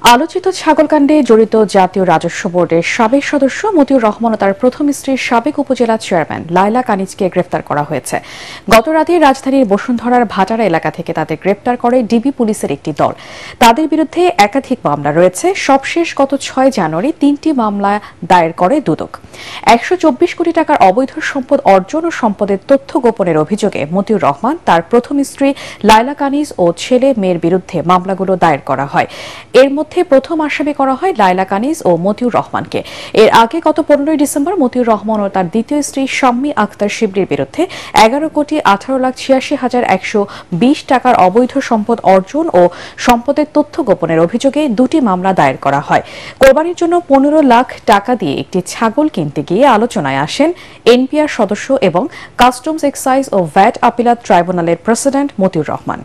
আলোচিত ছাগলকাণ্ডে জড়িত জাতীয় রাজস্ব বোর্ডের সাবেক সদস্য মতিউর রহমান ও তার প্রথম স্ত্রীর সাবেক উপজেলা চেয়ারম্যান লায়লা কানিজকে গ্রেফতার করা হয়েছে। গত রাতে রাজধানীর বসুন্ধরার ভাটারা এলাকা থেকে তাদের গ্রেফতার করে ডিবি পুলিশের একটি দল। তাদের বিরুদ্ধে একাধিক মামলা রয়েছে। সবশেষ গত 6 জানুয়ারি 3টি মামলা দায়ের করে দুদক। 124 কোটি টাকার অবৈধ সম্পদ অর্জন ও সম্পদের তথ্য গোপনের অভিযোগে মতিউর রহমান, তার প্রথম স্ত্রী লায়লা কানিজ ও ছেলে মেয়ের বিরুদ্ধে মামলাগুলো দায়ের করা হয়। এর মধ্যে প্রথম আসামি করা হয় লায়লা কানিজ ও মতিউর রহমানকে। এর আগে গত 15 ডিসেম্বর মতিউর রহমান ও তার দ্বিতীয় স্ত্রী শাম্মী আক্তার শিবলির বিরুদ্ধে 11,18,86,120 টাকার অবৈধ সম্পদ অর্জন ও সম্পদের তথ্য গোপনের অভিযোগে 2টি মামলা দায়ের করা হয়। কোরবানির জন্য 15 লাখ টাকা দিয়ে একটি ছাগল কিনতে গিয়ে আলোচনায় আসেন এনপিআর সদস্য এবং কাস্টমস এক্সাইজ ও ভ্যাট আপিলাত ট্রাইব্যুনালের প্রেসিডেন্ট মতিউর রহমান।